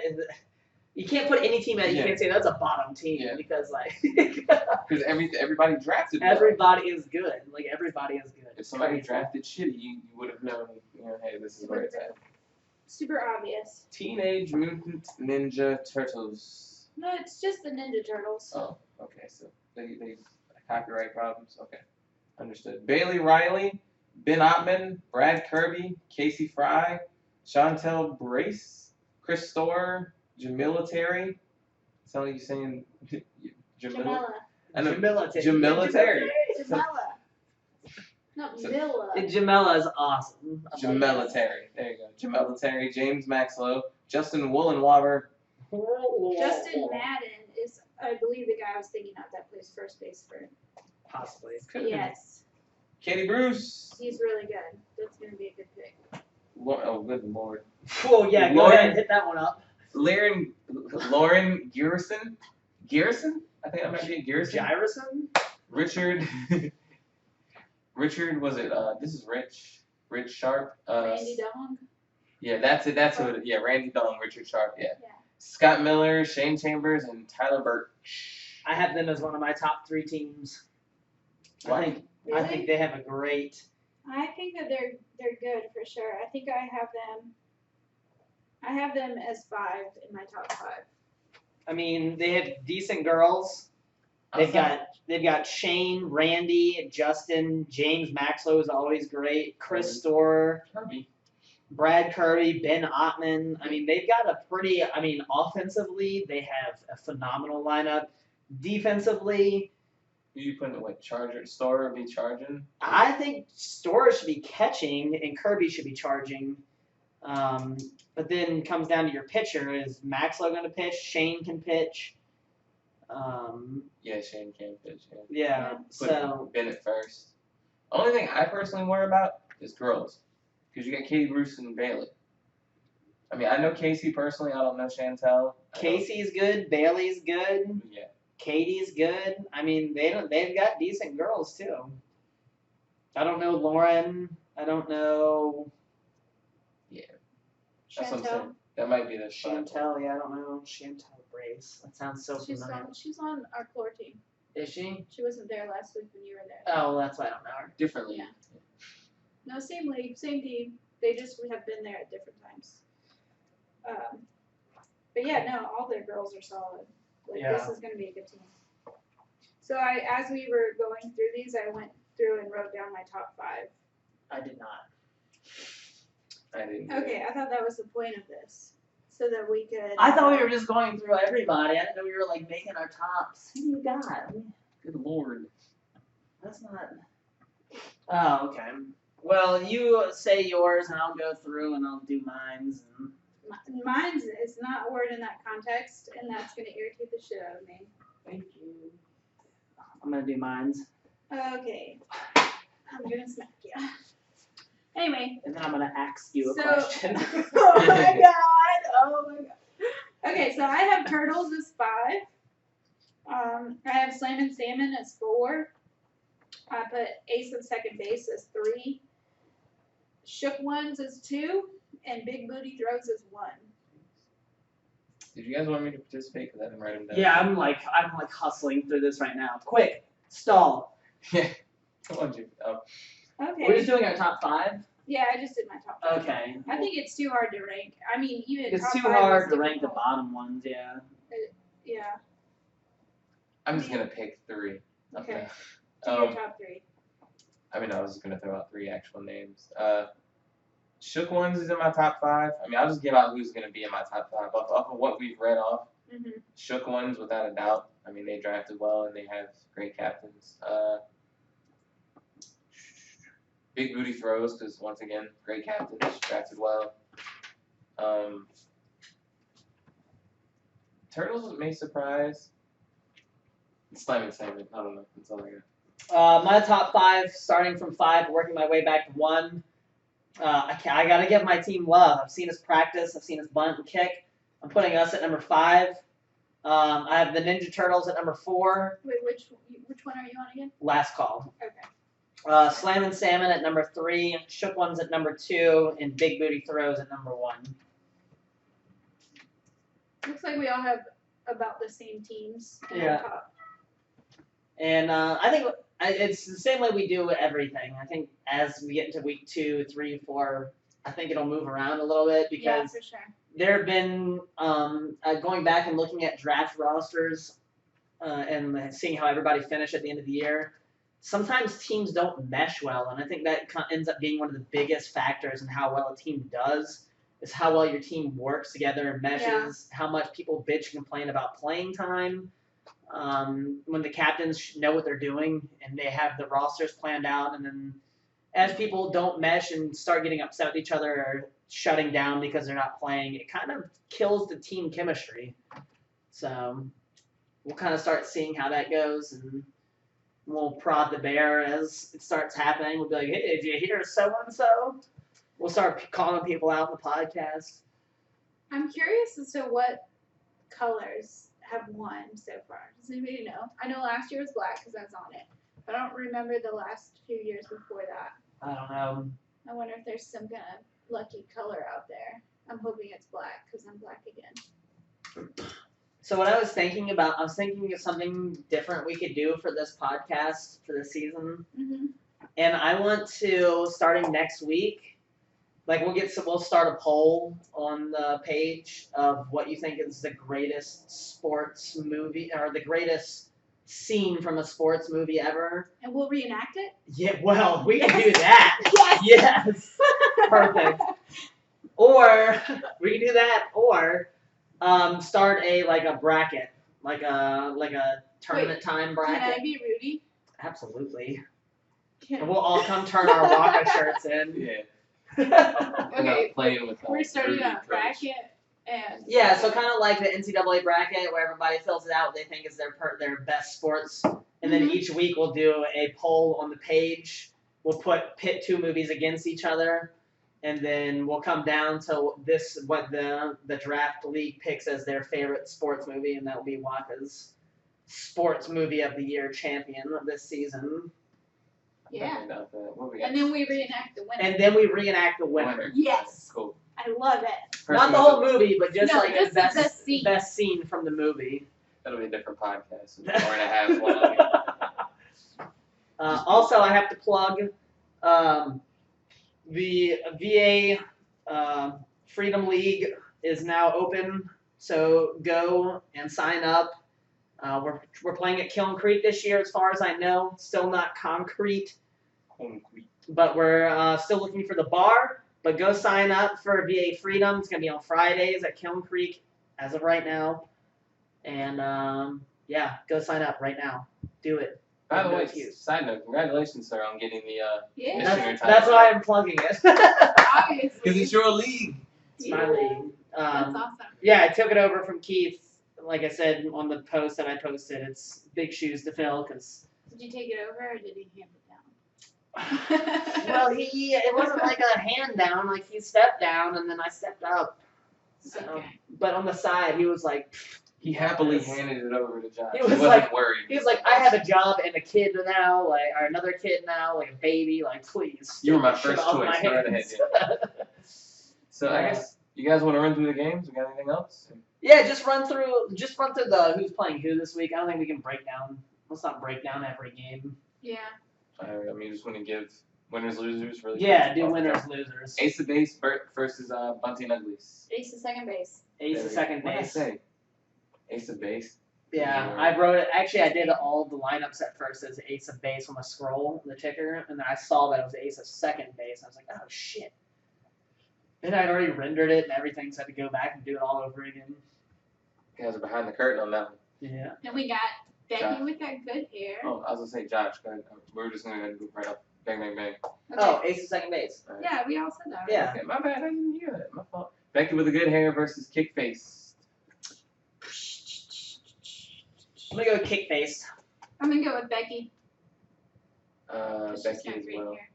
You can't put any team at. You can't say that's a bottom team because like because everybody drafted. Everybody is good. Like everybody is good. If somebody drafted shitty, you would have known. Hey, this is where it's at. Super obvious. Teenage Mutant Ninja Turtles. No, it's just the Ninja Turtles. Oh, okay. So they copyright problems. Okay, understood. Bailey Riley, Ben Ottman, Brad Kirby, Casey Fry, Chantel Brace, Chris Storer, Jamila Terry. Sound like you're saying Jamila? I know. Jamila Terry. Jamila. No, Milla. Jamila is awesome. Jamila Terry. There you go. Jamila Terry, James Maxlow, Justin Woolenwaber. Justin Madden is, I believe, the guy I was thinking of that plays first base for. Possibly. Yes. Katie Bruce. He's really good. That's going to be a good pick. Oh, good lord. Cool, yeah, go ahead and hit that one up. Lauren Garrison? I think that might be a Garrison. Gyrison? Richard, was it, this is Rich Sharp. Randy Dong? Yeah, that's it, who it is. Yeah, Randy Dong, Richard Sharp, yeah. Scott Miller, Shane Chambers, and Tyler Birch. I have them as one of my top 3 teams. What? I think they have a great. I think that they're good for sure. I think I have them as 5 in my top 5. I mean, they have decent girls. They've got Shane, Randy, Justin, James Maxlow is always great. Chris Storer, Brad Kirby, Ben Ottman. I mean, they've got a pretty. I mean, offensively, they have a phenomenal lineup. Defensively, who you putting what? Storer be charging? I think Storer should be catching and Kirby should be charging. But then comes down to your pitcher. Is Maxlow going to pitch? Shane can pitch. Yeah, Shane can pitch. Yeah. So Bennett first. Only thing I personally worry about is girls, because you got Katie Bruce and Bailey. I mean, I know Casey personally. I don't know Chantel. Casey's good. Bailey's good. Yeah. Katie's good. I mean, they've got decent girls too. I don't know Lauren. I don't know. Yeah. That's what I'm Chantel? saying. That might be the Chantel. Yeah, I don't know Chantel Brace. That sounds so familiar. She's on our floor team. Is she? She wasn't there last week when you were there. Oh, well, that's why I don't know her. differently. Yeah. No, same league, same team. They just have been there at different times. But yeah, no, all their girls are solid. Like this is gonna be a good team. So as we were going through these, I went through and wrote down my top 5. I did not. I didn't. Okay, I thought that was the point of this, so that we could. I thought we were just going through everybody. I didn't know we were like making our tops. Who do you got? Good lord. That's not. Oh, okay. Well, you say yours, and I'll go through and I'll do mines. And... Mine's is not a word in that context, and that's gonna irritate the shit out of me. Thank you. I'm gonna do mines, Okay, I'm gonna smack you. Anyway. and then I'm gonna ask you a So- question. Oh my god! Oh my god. Okay, so I have turtles as 5. I have slam and salmon as 4. I put ace of second base as 3. Shook ones as 2, and big booty throws as 1. Did you guys want me to participate? Because I didn't write them down. Yeah, I'm like hustling through this right now. Quick, stall. Yeah. Come on, Jim. Oh. Okay. We're just doing our top 5. Yeah, I just did my top 5. Okay. I think it's too hard to rank. I mean, even It's top too 5 hard was to rank the difficult. bottom ones. Yeah. Yeah. I'm just gonna pick 3. Okay. Okay. Do your top 3. I mean, I was just gonna throw out 3 actual names. Shook ones is in my top 5. I mean, I'll just give out who's gonna be in my top 5 off of what we've read off. Mhm. Shook ones, without a doubt. I mean, they drafted well and they have great captains. Big booty throws, because once again, great captains, drafted well. Turtles may surprise. Slime and salmon. I don't know. That's all I got. My top 5, starting from 5, working my way back to 1. I gotta give my team love. I've seen us practice. I've seen us bunt and kick. I'm putting us at number 5. I have the Ninja Turtles at number 4. Wait, which one are you on again? Last call. Okay. Slam and Salmon at number 3. Shook Ones at number 2. And Big Booty Throws at number 1. Looks like we all have about the same teams. in Yeah. the top. And I think it's the same way we do everything. I think as we get into week 2, 3, 4, I think it'll move around a little bit Yeah, because for sure. there have been going back and looking at draft rosters and seeing how everybody finished at the end of the year. Sometimes teams don't mesh well, and I think that ends up being one of the biggest factors in how well a team does. Is how well your team works together and meshes. How much people bitch and complain about playing time. When the captains know what they're doing and they have the rosters planned out, and then as people don't mesh and start getting upset with each other or shutting down because they're not playing, it kind of kills the team chemistry. So we'll kind of start seeing how that goes, and we'll prod the bear as it starts happening. We'll be like, hey, did you hear so-and-so? We'll start calling people out in the podcast. I'm curious as to what colors have won so far. Does anybody know? I know last year was black because I was on it, but I don't remember the last few years before that. I don't know. I wonder if there's some kind of lucky color out there. I'm hoping it's black because I'm black again. So what I was thinking about of something different we could do for this podcast for this season. Mm-hmm. And I want to, starting next week, like we'll start a poll on the page of what you think is the greatest sports movie or the greatest scene from a sports movie ever. And we'll reenact it? Yeah, well, we can do that. Yes! Yes. Perfect. Or we can do that, or start a bracket, like a tournament time bracket. Can I be Rudy? Absolutely. Can And we'll all come turn our WAKA shirts in. Yeah. Okay, Playing with we're starting Ruby a Coach. bracket and Yeah, so kind of like the NCAA bracket where everybody fills it out what they think is their best sports, and then Mhm. each week we'll do a poll on the page. We'll pit 2 movies against each other, and then we'll come down to what the draft league picks as their favorite sports movie, and that'll be WAKA's sports movie of the year champion of this season. yeah. What we got? And then we reenact the winner. And then we reenact the winner. Yes. Cool. I love it. Not the whole movie, but just No, like just the the best scene. scene from the movie. That'll be a different podcast. 4.5 long. Also, I have to plug the VA Freedom League is now open, so go and sign up. We're playing at Kiln Creek this year, as far as I know. Still not concrete, but we're still looking for the bar. But go sign up for VA Freedom. It's gonna be on Fridays at Kiln Creek as of right now. And yeah, go sign up right now. Do it. By the No way, excuse. side note, congratulations, sir, on getting the Yeah. missionary That's, title. that's why I'm plugging it. Obviously. Because it's your league. It's my league. That's awesome. Yeah, I took it over from Keith. Like I said on the post that I posted, it's big shoes to fill. Cause Did you take it over or did he hand it down? well, it wasn't like a hand down. Like he stepped down and then I stepped up. So, Okay. but on the side, he was like, He happily handed it over to Josh. He was wasn't like- worried. he was like, I have a job and a kid now, like or another kid now, like a baby. Like please. You were my get shit first off choice. my Go right ahead, hands. So I guess you guys want to run through the games? We got anything else? Yeah, just run through the who's playing who this week. I don't think we can break down. Let's not break down every game. Yeah. I mean, just want to give winners, losers, really. Yeah, quick. do Off the winners, top. losers. Ace of Base versus Bunty and Uglies. Ace to second base. Ace There of we go. second What'd I base. say? Ace of Base. Yeah, Yeah. I wrote it. Actually, I did all the lineups at first as Ace of Base on the scroll, the ticker, and then I saw that it was Ace of second base. And I was like, oh shit. And I'd already rendered it and everything, so I had to go back and do it all over again. You guys are behind the curtain on that one. Yeah. And we got Becky Josh. with that good hair. Oh, I was gonna say Josh. Go ahead. We're just gonna go right up. Bang, bang, bang. Okay. Oh, Ace of second base. All right. Yeah, we all said that. Right? Yeah. Okay, my bad. I didn't hear that. My fault. Becky with the good hair versus Kick Face. I'm gonna go kick face. I'm gonna go with Becky. 'Cause she's Becky got as great well. hair.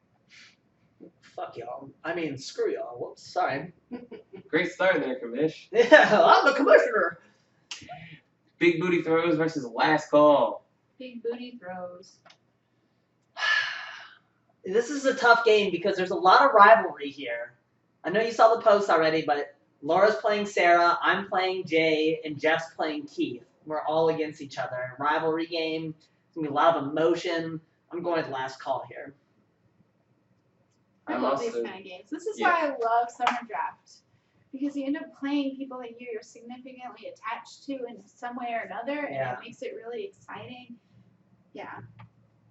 Fuck y'all. I mean, screw y'all. Whoops, sorry. Great start there, Kamish. Yeah, I'm the commissioner. Big Booty Throws versus Last Call. Big booty throws. This is a tough game because there's a lot of rivalry here. I know you saw the post already, but Laura's playing Sarah, I'm playing Jay, and Jeff's playing Keith. We're all against each other. Rivalry game. It's gonna be a lot of emotion. I'm going with Last Call here. I I'm love also- these kind of games. This is yeah. why I love Summer Draft. Because you end up playing people that you're significantly attached to in some way or another, and Yeah. it makes it really exciting. Yeah.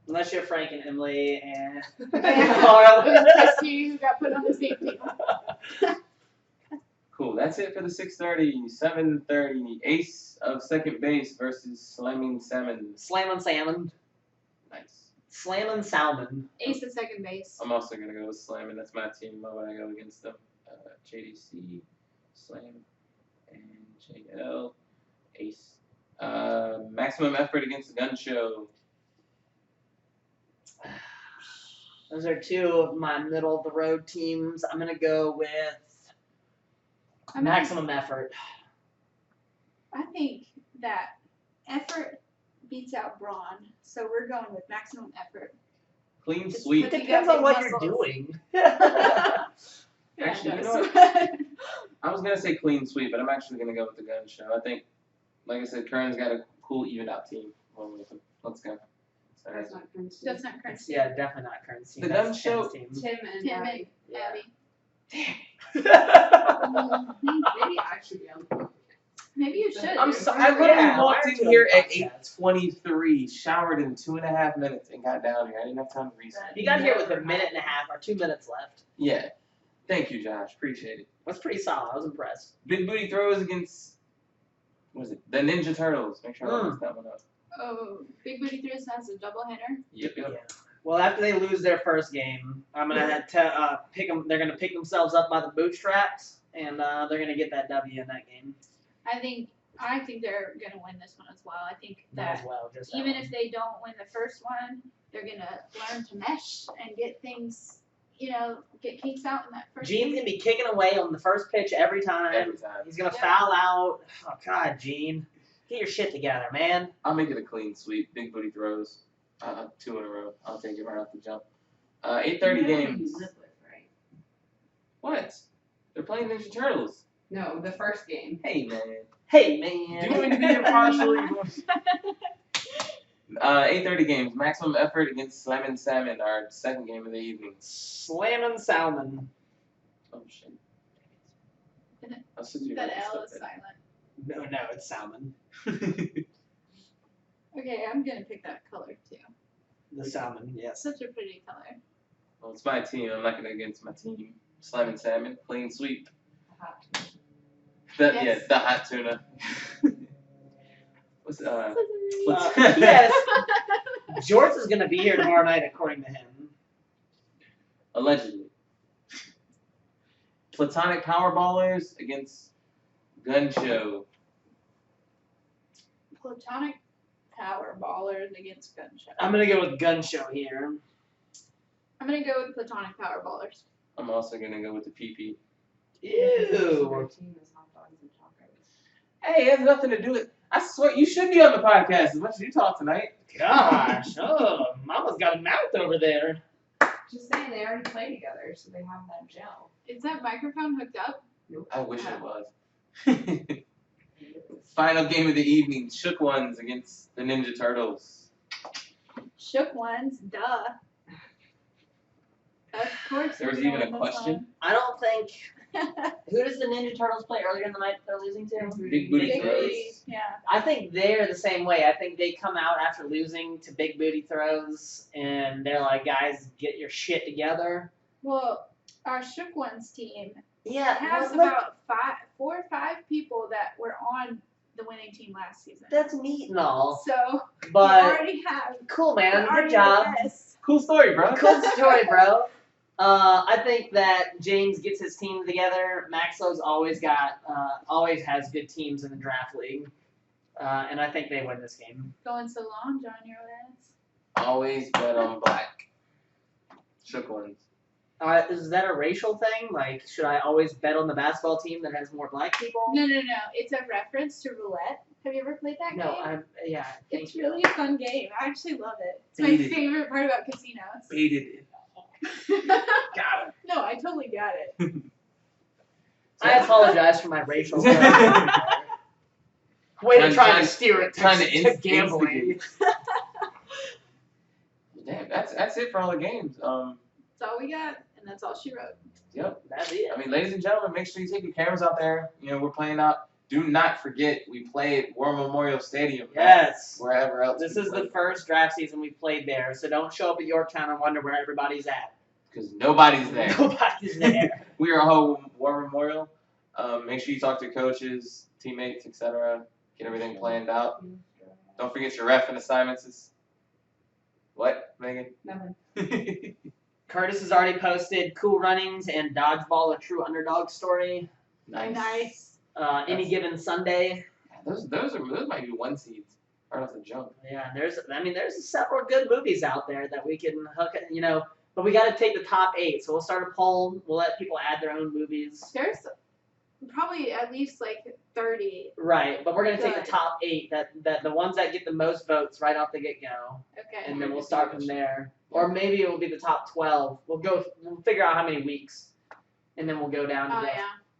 Unless you're Frank and Emily and And Christy, who got put on the same team. Cool. That's it for the 6:30, 7:30. Ace of Second Base versus Slamming Salmon. Slammin' Salmon. Nice. Slammin' Salmon. Ace of second base. I'm also gonna go with Slamming. That's my team. Why would I go against them? JDC, Slam, and JL. Ace. Maximum Effort against the Gun Show. Those are two of my middle of the road teams. I'm gonna go with I'm Maximum Effort. I think that effort beats out brawn, so we're going with maximum effort. Clean Just Sweep. put- Depends on what you're muscles. doing. Actually, you it know does. I was gonna say Clean Sweep, but I'm actually gonna go with the Gun Show. I think, like I said, Kern's got a cool, even out team. Going with him. Let's go. So That's not Prince. That's not correct. Yeah, definitely not Kern's team. The That's Gun Show- Ken's Tim and Tim Abby. and Abby. team. Maybe I should be on the podcast. Maybe you should. I'm There's sorry. I room. literally Yeah, walked why in aren't you here on at the podcast? 8:23, showered in 2.5 minutes, and got down here. I didn't have time to research. You got here with a minute and a half or 2 minutes left. Yeah. Thank you, Josh. Appreciate it. That's pretty solid. I was impressed. Big Booty Throws against, what is it? The Ninja Turtles. Make sure I look that one up. Oh, Big Booty Throws has a doubleheader. Yep, yep. Yeah. Well, after they lose their first game, I'm gonna have to pick them. They're gonna pick themselves up by the bootstraps, and they're gonna get that W in that game. I think they're gonna win this one as well. I think Might that as well. Just that even one. if they don't win the first one, they're gonna learn to mesh and get things, get kinks out in that first Gene's game. gonna be kicking away on the first pitch every time. Every time. He's gonna Yeah. foul out. Oh God, Gene, get your shit together, man. I'll make it a clean sweep. Big Booty Throws. 2 in a row. I'll take it right off the jump. 8:30 You know who games. you live with, right? What? They're playing Ninja Turtles. No, the first game. Hey, man. Hey, man. Do you mean to be impartial? 8:30 games. Maximum Effort against Slammin' Salmon, our second game of the evening. Slammin' Salmon. Oh, shit. Isn't it- I'll send you That right L is stuff No, silent. it's salmon. in. Okay, I'm gonna pick that color too. The salmon, yes. Such a pretty color. Well, it's my team. I'm not going to against my team. Slime and salmon, clean sweep. Hot. Yeah, the hot tuna. What's Yes. Jorts is gonna be here tomorrow night, according to him. Allegedly. Platonic Powerballers against Gun Show. Platonic power ballers against gun show. I'm gonna go with Gun Show here. I'm gonna go with platonic power ballers. I'm also gonna go with the PP. Ew. Their team is hot dogs and tacos. Hey, it has nothing to do with. I swear you should be on the podcast as much as you talk tonight. Gosh, oh, Mama's got a mouth over there. Just saying, they already play together, so they have that gel. Is that microphone hooked up? I wish it was. Final game of the evening: Shook Ones against the Ninja Turtles. Shook ones, duh. Of course. There was we're even going a this question? I don't think. one. Who does the Ninja Turtles play earlier in the night that they're losing to? Big Booty Big Throws. booty, yeah. I think they're the same way. I think they come out after losing to Big Booty Throws, and they're like, guys, get your shit together. Well, our Shook Ones team Yeah, has well, about 4 or 5 people that were on the winning team last season. that's neat and all, So we but already have. cool, we man. Good already job. have this. Cool story, bro. Cool story, bro. I think that James gets his team together. Maxlo's always has good teams in the draft league, and I think they win this game. Going so long, John, your lads. Always bet on black. Shook Ones. Is that a racial thing? Like, should I always bet on the basketball team that has more black people? No. It's a reference to roulette. Have you ever played that No, game? yeah. Thank It's you. really a fun game. I actually love it. It's my Hated it. favorite part about casinos. Baited it. Got it. No, I totally got it. I apologize for my racial. Way to try to steer it trying to to gambling. Damn, that's it for all the games. That's all we got, and that's all she wrote. Yep. That's it. I mean, ladies and gentlemen, make sure you take your cameras out there. You know, we're playing out. Do not forget, we play at War Memorial Stadium. Yes. Wherever else. This we is play. the first draft season we played there, so don't show up at Yorktown and wonder where everybody's at. Because nobody's there. Nobody's there. We are a whole War Memorial. Make sure you talk to coaches, teammates, etc. Get everything planned out. Don't forget your ref and assignments. What, Megan? Nothing. Curtis has already posted Cool Runnings and Dodgeball, a true underdog story. Nice. Any given Sunday. Those might be 1 seeds right off the jump. Yeah, there's several good movies out there that we can hook it, but we got to take the top 8. So we'll start a poll. We'll let people add their own movies. There's probably at least like 30. Right, but we're gonna take Good. the top 8, that the ones that get the most votes right off the get-go, Okay. and then we'll start from there. Or maybe it will be the top 12. We'll figure out how many weeks, and then we'll go down to Oh the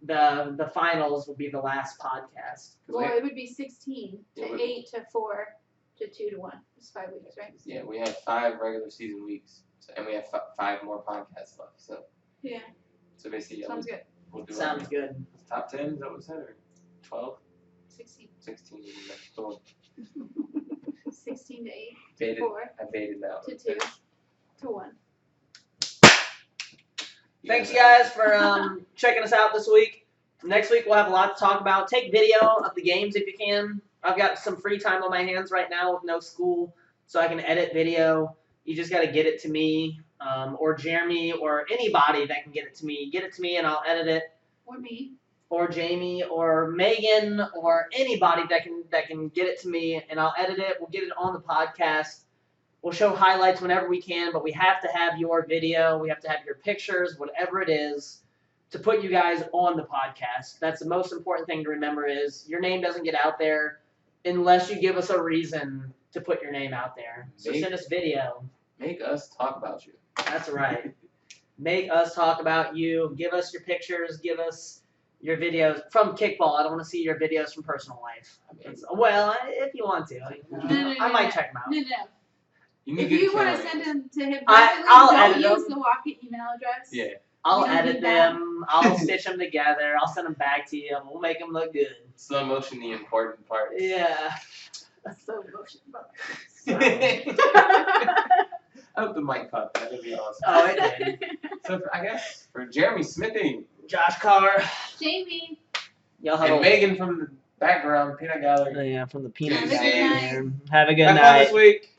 yeah. the finals will be the last podcast. Well, it would be 16 Yeah, to we- 8 to 4 to 2 to 1. It's 5 weeks, right? Yeah, we have 5 regular season weeks, and we have 5 more podcasts left. So Yeah. basically, Sounds good. we'll do Sounds good. top 10. Is that what we said, or 12, 16. 16? So 16 to 8 to baited. 4 I baited that to one. 2 to 1. Thanks, you guys, for checking us out this week. Next week we'll have a lot to talk about. Take video of the games if you can. I've got some free time on my hands right now with no school, so I can edit video. You just got to get it to me, or Jeremy, or anybody that can get it to me. Get it to me, and I'll edit it. Or me. Or Jamie, or Megan, or anybody that can get it to me, and I'll edit it. We'll get it on the podcast. We'll show highlights whenever we can, but we have to have your video. We have to have your pictures, whatever it is, to put you guys on the podcast. That's the most important thing to remember is your name doesn't get out there unless you give us a reason to put your name out there. So send us video. Make us talk about you. That's right. Make us talk about you. Give us your pictures. Give us your videos from kickball. I don't want to see your videos from personal life. Well, if you want to. I might check them out. No. You need If good you want to cameras. send them to him I'll privately, don't edit use them. the WAKA email address. Yeah. I'll We don't edit need that. them. I'll stitch them together. I'll send them back to you. We'll make them look good. Slow motion, the important part. Yeah. So motion. I hope the mic caught that. That'd be awesome. Oh, it did. So I guess for Jeremy Smithing Josh Carr. Jamie. Y'all have and a Megan from the background, Peanut Gallery. yeah, from the peanut Have a good gallery night. there. Have a good Have fun night. this week.